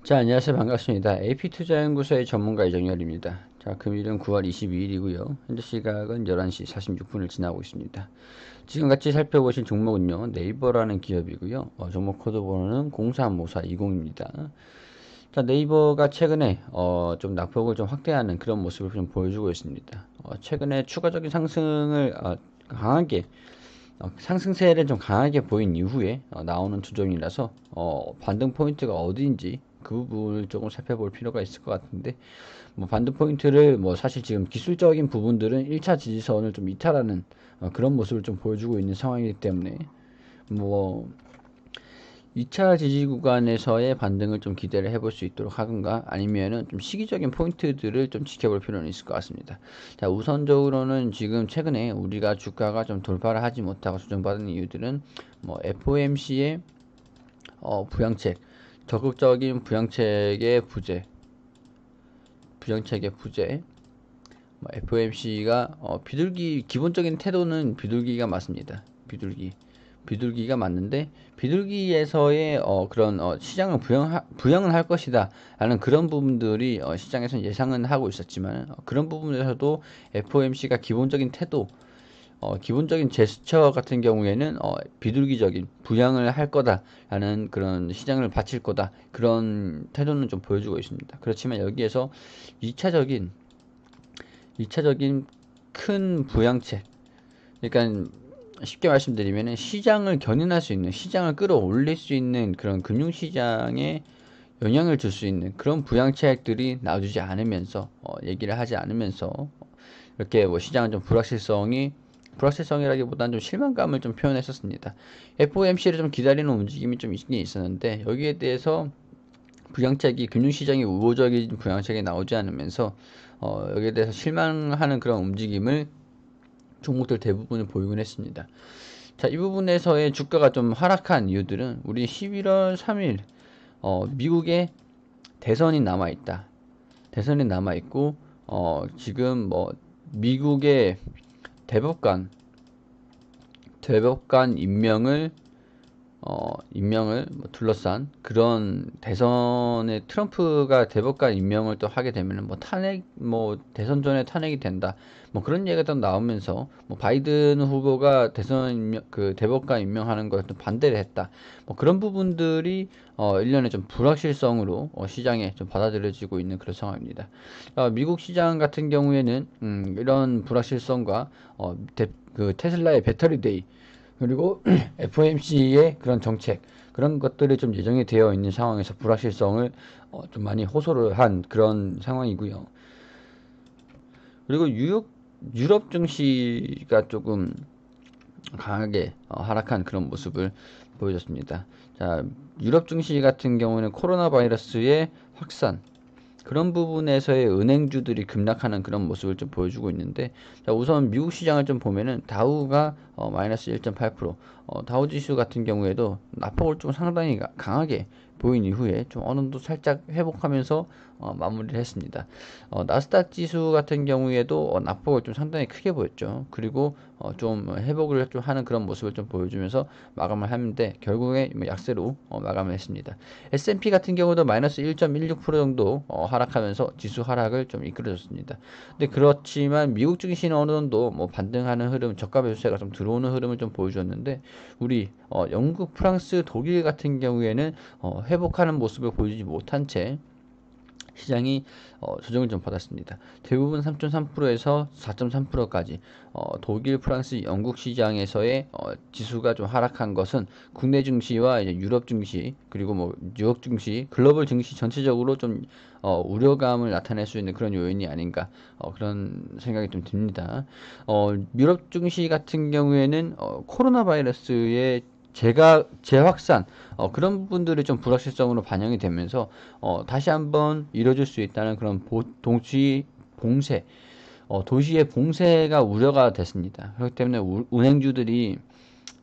자, 안녕하세요. 반갑습니다. AP투자연구소의 전문가 이정열입니다. 자, 금일은 9월 22일이고요. 현재 시각은 11시 46분을 지나고 있습니다. 지금 같이 살펴보실 종목은요, 네이버라는 기업이고요. 종목 코드 번호는 035420입니다. 자, 네이버가 최근에 좀 낙폭을 좀 확대하는 그런 모습을 좀 보여주고 있습니다. 최근에 추가적인 상승을 강하게 상승세를 좀 강하게 보인 이후에 나오는 조정이라서 반등 포인트가 어디인지 그 부분을 조금 살펴볼 필요가 있을 것 같은데, 뭐 반등 포인트를 뭐 사실 지금 기술적인 부분들은 1차 지지선을 좀 이탈하는 그런 모습을 좀 보여주고 있는 상황이기 때문에 뭐 2차 지지 구간에서의 반등을 좀 기대를 해볼 수 있도록 하든가, 아니면은 좀 시기적인 포인트들을 좀 지켜볼 필요는 있을 것 같습니다. 자, 우선적으로는 지금 최근에 우리가 주가가 좀 돌파를 하지 못하고 조정받은 이유들은 뭐 FOMC의 부양책, 적극적인 부양책의 부재, 뭐 FOMC가 기본적인 태도는 비둘기가 맞습니다. 비둘기가 맞는데, 비둘기에서의 그런 시장을 부양은 할 것이다 라는 그런 부분들이 시장에서 예상은 하고 있었지만, 그런 부분에서도 FOMC가 기본적인 태도, 기본적인 제스처 같은 경우에는 비둘기적인 부양을 할 거다라는 그런 시장을 바칠 거다, 그런 태도는 좀 보여주고 있습니다. 그렇지만 여기에서 2차적인 2차적인 큰 부양책, 그러니까 쉽게 말씀드리면 시장을 견인할 수 있는, 시장을 끌어올릴 수 있는 그런 금융시장에 영향을 줄 수 있는 그런 부양책들이 나와주지 않으면서, 얘기를 하지 않으면서, 이렇게 뭐 시장은 좀 불확실성이라기보다는 좀 실망감을 좀 표현했었습니다. FOMC를 좀 기다리는 움직임이 좀 있긴 있었는데, 여기에 대해서 금융시장이 우호적인 부양책이 나오지 않으면서 여기에 대해서 실망하는 그런 움직임을 종목들 대부분을 보이곤 했습니다. 자, 이 부분에서의 주가가 좀 하락한 이유들은, 우리 11월 3일 미국의 대선이 남아있다. 대선이 남아있고, 지금 뭐 미국의 대법관 임명을 뭐 둘러싼 그런 대선에 트럼프가 대법관 임명을 또 하게 되면은 뭐 대선 전에 탄핵이 된다, 뭐 그런 얘기가 또 나오면서, 뭐 바이든 후보가 대법관 임명하는 거에 또 반대를 했다, 뭐 그런 부분들이 일련의 좀 불확실성으로 시장에 좀 받아들여지고 있는 그런 상황입니다. 미국 시장 같은 경우에는 이런 불확실성과 테슬라의 배터리 데이, 그리고 FOMC의 그런 정책, 그런 것들이 좀 예정이 되어 있는 상황에서 불확실성을 좀 많이 호소를 한 그런 상황이고요. 그리고 유럽 증시가 조금 강하게 하락한 그런 모습을 보여줬습니다. 자, 유럽 증시 같은 경우는 코로나 바이러스의 확산, 그런 부분에서의 은행주들이 급락하는 그런 모습을 좀 보여주고 있는데, 자, 우선 미국 시장을 좀 보면은 다우가 마이너스 1.8%, 다우 지수 같은 경우에도 낙폭을 좀 상당히 강하게 보인 이후에 좀 어느 정도 살짝 회복하면서 마무리를 했습니다. 나스닥 지수 같은 경우에도 낙폭을 좀 상당히 크게 보였죠. 그리고 좀 회복을 좀 하는 그런 모습을 좀 보여주면서 마감을 하는데, 결국에 뭐 약세로 마감을 했습니다. S&P 같은 경우도 마이너스 1.16% 정도 하락하면서 지수 하락을 좀 이끌어줬습니다. 근데 그렇지만 미국 증시는 어느 정도 뭐 반등하는 흐름, 저가 매수세가 좀 들어오는 흐름을 좀 보여줬는데, 우리 영국, 프랑스, 독일 같은 경우에는 회복하는 모습을 보여주지 못한 채 시장이 조정을 좀 받았습니다. 대부분 3.3%에서 4.3%까지 독일, 프랑스, 영국 시장에서의 지수가 좀 하락한 것은 국내 증시와 이제 유럽 증시, 그리고 뭐 뉴욕 증시, 글로벌 증시 전체적으로 좀 우려감을 나타낼 수 있는 그런 요인이 아닌가, 그런 생각이 좀 듭니다. 유럽 증시 같은 경우에는 코로나 바이러스의 재확산, 그런 부분들이 좀 불확실성으로 반영이 되면서 다시 한번 이뤄질 수 있다는 그런 도시의 봉쇄가 우려가 됐습니다. 그렇기 때문에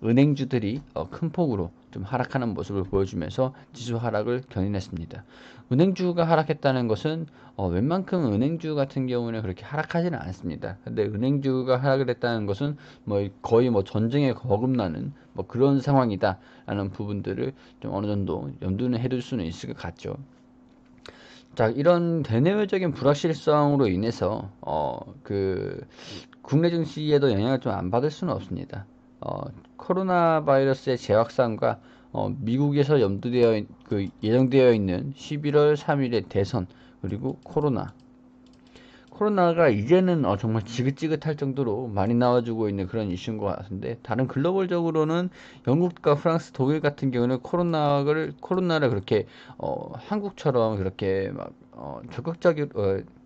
은행주들이 큰 폭으로 좀 하락하는 모습을 보여주면서 지수 하락을 견인했습니다. 은행주가 하락했다는 것은 웬만큼 은행주 같은 경우는 그렇게 하락하지는 않습니다. 근데 은행주가 하락을 했다는 것은 뭐 거의 뭐 전쟁에 거듭나는 뭐 그런 상황이다라는 부분들을 좀 어느 정도 염두는 해둘 수는 있을 것 같죠. 자, 이런 대내외적인 불확실성으로 인해서 국내 증시에도 영향을 좀 안 받을 수는 없습니다. 코로나 바이러스의 재확산과 미국에서 예정되어 있는 11월 3일의 대선, 그리고 코로나가 이제는 정말 지긋지긋할 정도로 많이 나와주고 있는 그런 이슈인 것 같은데, 다른 글로벌적으로는 영국과 프랑스, 독일 같은 경우는 코로나를 그렇게 한국처럼 그렇게 막 적극적인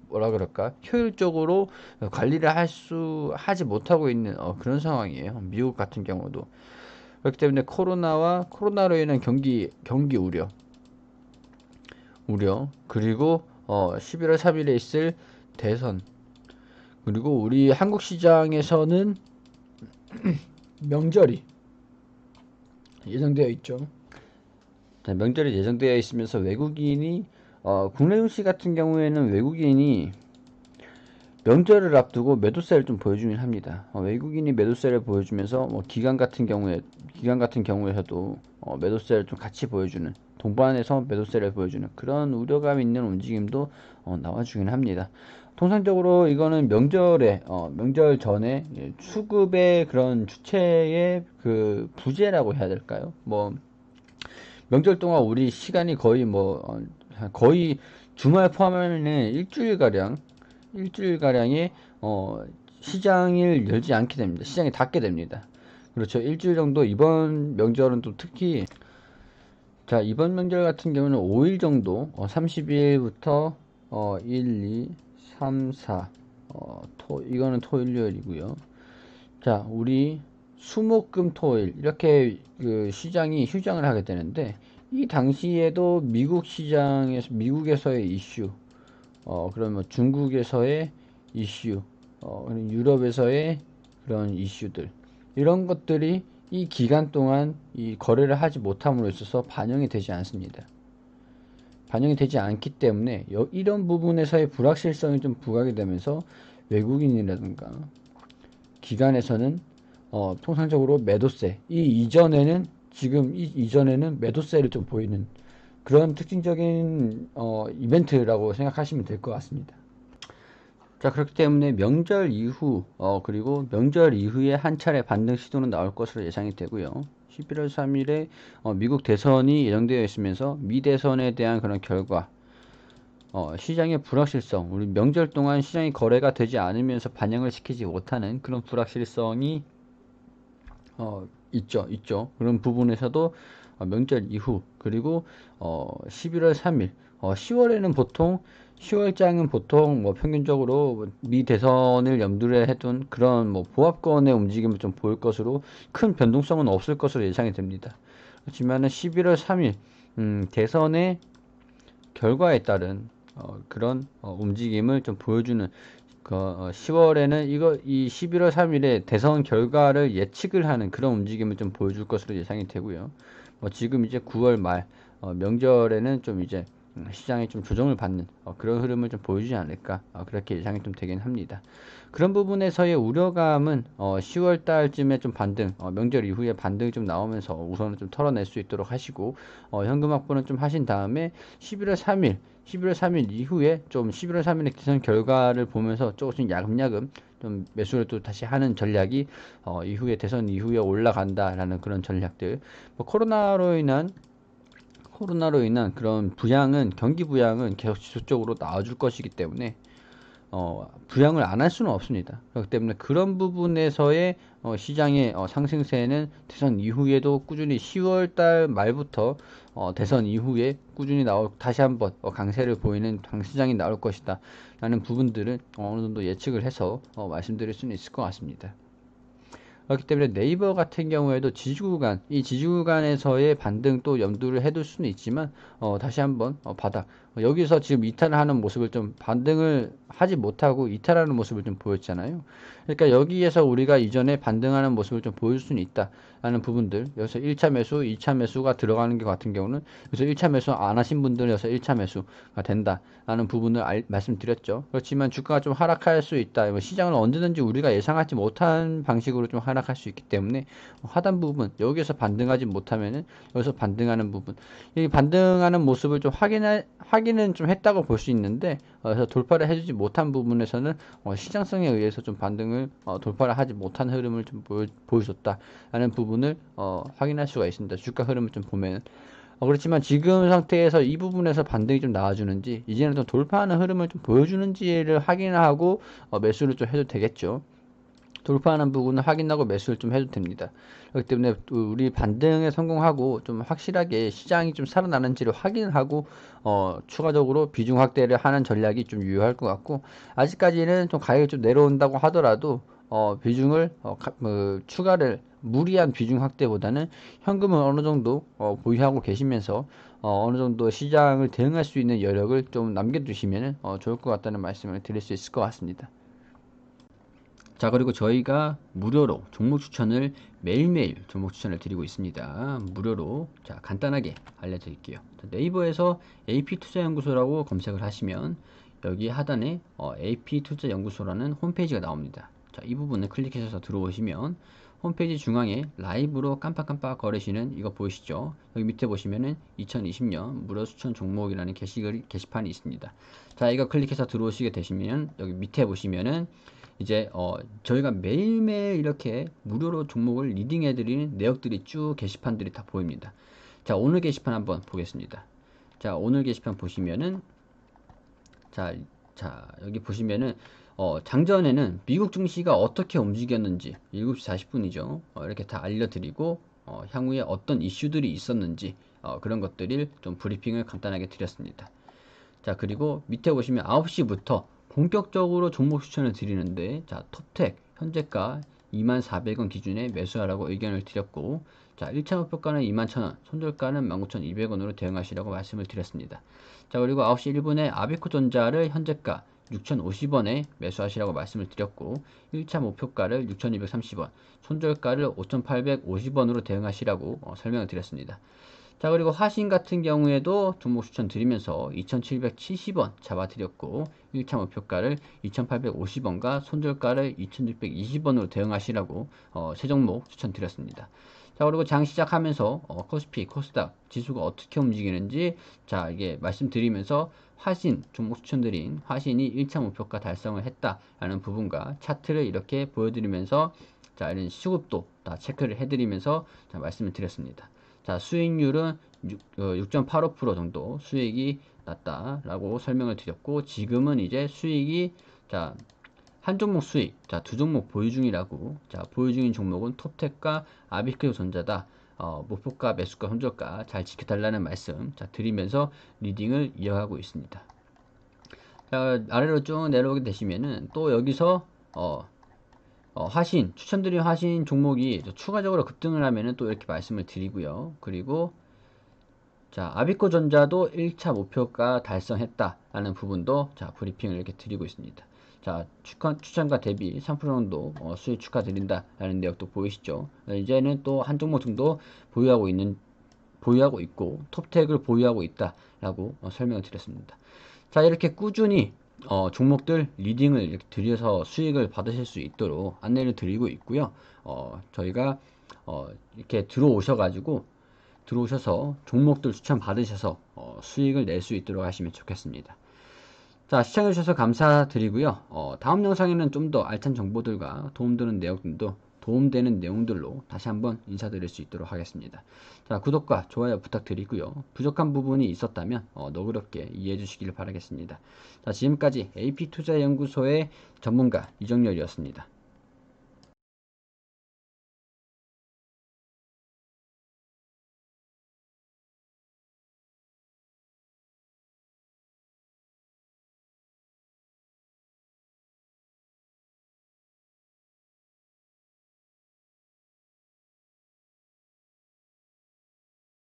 뭐라 그럴까, 효율적으로 관리를 하지 못하고 있는 그런 상황이에요. 미국 같은 경우도. 그렇기 때문에 코로나로 인한 경기 그리고 11월 3일에 있을 대선, 그리고 우리 한국 시장에서는 명절이 예정되어 있죠. 자, 명절이 예정되어 있으면서 국내 증시 같은 경우에는 외국인이 명절을 앞두고 매도세를 좀 보여주긴 합니다. 외국인이 매도세를 보여주면서 기관 같은 경우에서도 매도세를 좀 같이 보여주는, 동반해서 매도세를 보여주는 그런 우려감 있는 움직임도 나와주긴 합니다. 통상적으로 이거는 명절 전에 수급의 그런 주체의 그 부재라고 해야 될까요? 명절 동안 우리 시간이 거의 주말 포함하면 일주일가량의 시장을 열지 않게 됩니다. 시장이 닫게 됩니다. 그렇죠. 일주일 정도. 이번 명절은 또 특히, 자, 이번 명절 같은 경우는 5일 정도, 30일부터 1, 2, 3, 4, 이거는 토일요일이고요. 자, 우리 수목금토일 이렇게 그 시장이 휴장을 하게 되는데, 이 당시에도 미국에서의 이슈, 그러면 중국에서의 이슈, 그리고 유럽에서의 그런 이슈들, 이런 것들이 이 기간 동안 이 거래를 하지 못함으로 있어서 반영이 되지 않습니다. 반영이 되지 않기 때문에 이런 부분에서의 불확실성이 좀 부각이 되면서 외국인이라든가 기관에서는 통상적으로 매도세, 이전에는 매도세를 좀 보이는 그런 특징적인 이벤트라고 생각하시면 될 것 같습니다. 자, 그렇기 때문에 그리고 명절 이후에 한 차례 반등 시도는 나올 것으로 예상이 되고요. 11월 3일에 미국 대선이 예정되어 있으면서 미 대선에 대한 그런 결과, 시장의 불확실성, 우리 명절 동안 시장이 거래가 되지 않으면서 반영을 시키지 못하는 그런 불확실성이 있죠. 그런 부분에서도 명절 이후, 그리고 11월 3일, 10월장은 보통 평균적으로 미 대선을 염두에 해둔 그런 보합권의 움직임을 좀 보일 것으로, 큰 변동성은 없을 것으로 예상이 됩니다. 그렇지만은 11월 3일 대선의 결과에 따른 그런 움직임을 좀 보여주는, 10월에는 이 11월 3일에 대선 결과를 예측을 하는 그런 움직임을 좀 보여줄 것으로 예상이 되고요. 지금 이제 9월 말 명절에는 좀 이제 시장이 좀 조정을 받는 그런 흐름을 좀 보여주지 않을까, 그렇게 예상이 좀 되긴 합니다. 그런 부분에서의 우려감은 10월 달쯤에 좀 명절 이후에 반등이 좀 나오면서 우선은 좀 털어낼 수 있도록 하시고, 현금 확보는 좀 하신 다음에 11월 3일 이후에 11월 3일의 기선 결과를 보면서 조금씩 야금야금 좀 매수를 또 다시 하는 전략이, 이후에 대선 이후에 올라간다라는 그런 전략들. 코로나로 인한 그런 경기 부양은 계속 지속적으로 나와줄 것이기 때문에 부양을 안 할 수는 없습니다. 그렇기 때문에 그런 부분에서의 시장의 상승세는 대선 이후에도 꾸준히 10월 달 말부터 대선 이후에 꾸준히 다시 한번 강세를 보이는 시장이 나올 것이다 라는 부분들은 어느 정도 예측을 해서 말씀드릴 수는 있을 것 같습니다. 그렇기 때문에 네이버 같은 경우에도 이 지지구간에서의 반등 또 염두를 해둘 수는 있지만, 다시 한번 바닥, 여기서 지금 이탈을 하는 모습을 좀, 반등을 하지 못하고 이탈하는 모습을 좀 보였잖아요. 그러니까 여기에서 우리가 이전에 반등하는 모습을 좀 보일 수는 있다라는 부분들, 여기서 1차 매수, 2차 매수가 들어가는 게 같은 경우는, 그래서 1차 매수 안 하신 분들은 여기서 1차 매수가 된다라는 부분을 말씀드렸죠. 그렇지만 주가가 좀 하락할 수 있다, 시장을 언제든지 우리가 예상하지 못한 방식으로 좀 하락할 수 있기 때문에, 하단 부분, 여기에서 반등하지 못하면은 여기서 반등하는 부분, 이 반등하는 모습을 좀 하기는 좀 했다고 볼 수 있는데, 그래서 돌파를 해주지 못한 부분에서는 시장성에 의해서 좀 반등을 돌파를 하지 못한 흐름을 좀 보여줬다라는 부분을 확인할 수가 있습니다. 주가 흐름을 좀 보면. 그렇지만 지금 상태에서 이 부분에서 반등이 좀 나와주는지, 이제는 좀 돌파하는 흐름을 좀 보여주는지를 확인하고 매수를 좀 해도 되겠죠. 돌파하는 부분을 확인하고 매수를 좀 해도 됩니다. 그렇기 때문에 우리 반등에 성공하고 좀 확실하게 시장이 좀 살아나는지를 확인하고 추가적으로 비중 확대를 하는 전략이 좀 유효할 것 같고, 아직까지는 좀 가격이 좀 내려온다고 하더라도 비중을 추가를 무리한 비중 확대보다는 현금을 어느 정도 보유하고 계시면서 어느 정도 시장을 대응할 수 있는 여력을 좀 남겨두시면 좋을 것 같다는 말씀을 드릴 수 있을 것 같습니다. 자, 그리고 저희가 무료로 종목 추천을 매일매일 종목 추천을 드리고 있습니다. 무료로. 자, 간단하게 알려드릴게요. 네이버에서 AP투자연구소라고 검색을 하시면 여기 하단에 AP투자연구소라는 홈페이지가 나옵니다. 자, 이 부분을 클릭해서 들어오시면 홈페이지 중앙에 라이브로 깜빡깜빡 거리시는 이거 보이시죠? 여기 밑에 보시면은 2020년 무료 추천 종목이라는 게시판이 있습니다. 자, 이거 클릭해서 들어오시게 되시면 여기 밑에 보시면은 이제 저희가 매일매일 이렇게 무료로 종목을 리딩해드리는 내역들이 쭉 게시판들이 다 보입니다. 자, 오늘 게시판 한번 보겠습니다. 자, 오늘 게시판 보시면은 자 여기 보시면은 장전에는 미국 증시가 어떻게 움직였는지 7시 40분이죠. 이렇게 다 알려드리고 향후에 어떤 이슈들이 있었는지 그런 것들을 좀 브리핑을 간단하게 드렸습니다. 자, 그리고 밑에 보시면 9시부터 본격적으로 종목 추천을 드리는데, 자, 톱텍 현재가 24,000원 기준에 매수하라고 의견을 드렸고, 자, 1차 목표가는 21,000원, 손절가는 19,200원으로 대응하시라고 말씀을 드렸습니다. 자, 그리고 9시 1분에 아비코전자를 현재가 6,050원에 매수하시라고 말씀을 드렸고, 1차 목표가를 6,230원, 손절가를 5,850원으로 대응하시라고 설명을 드렸습니다. 자, 그리고 화신 같은 경우에도 종목 추천 드리면서 2,770원 잡아드렸고, 1차 목표가를 2,850원과 손절가를 2,620원으로 대응하시라고 세 종목 추천드렸습니다. 자, 그리고 장 시작하면서 코스피, 코스닥 지수가 어떻게 움직이는지 자, 이게 말씀드리면서 화신 종목 추천드린 화신이 1차 목표가 달성을 했다라는 부분과 차트를 이렇게 보여드리면서 자, 이런 수급도 다 체크를 해드리면서 자, 말씀을 드렸습니다. 자, 수익률은 6.85% 정도 수익이 났다라고 설명을 드렸고, 지금은 이제 수익이 자, 한 종목 수익, 자, 두 종목 보유 중이라고. 자, 보유 중인 종목은 톱텍과 아비크전자다. 목표가, 매수가, 손절가 잘 지켜달라는 말씀 자, 드리면서 리딩을 이어가고 있습니다. 자, 아래로 쭉 내려오게 되시면은 또 여기서 화신, 추천드린 화신 종목이 추가적으로 급등을 하면은 또 이렇게 말씀을 드리고요. 그리고 자, 아비코전자도 1차 목표가 달성했다라는 부분도 자, 브리핑을 이렇게 드리고 있습니다. 자, 추천가 대비 3% 정도 수익 축하드린다라는 내역도 보이시죠? 이제는 또 한 종목 정도 보유하고 있고 톱텍을 보유하고 있다라고 설명을 드렸습니다. 자, 이렇게 꾸준히 종목들 리딩을 이렇게 드려서 수익을 받으실 수 있도록 안내를 드리고 있고요. 저희가 이렇게 들어오셔서 종목들 추천 받으셔서 수익을 낼 수 있도록 하시면 좋겠습니다. 자, 시청해주셔서 감사드리고요. 다음 영상에는 좀 더 알찬 정보들과 도움되는 내용들로 다시 한번 인사드릴 수 있도록 하겠습니다. 자, 구독과 좋아요 부탁드리고요. 부족한 부분이 있었다면 너그럽게 이해해 주시길 바라겠습니다. 자, 지금까지 AP투자연구소의 전문가 이정렬이었습니다.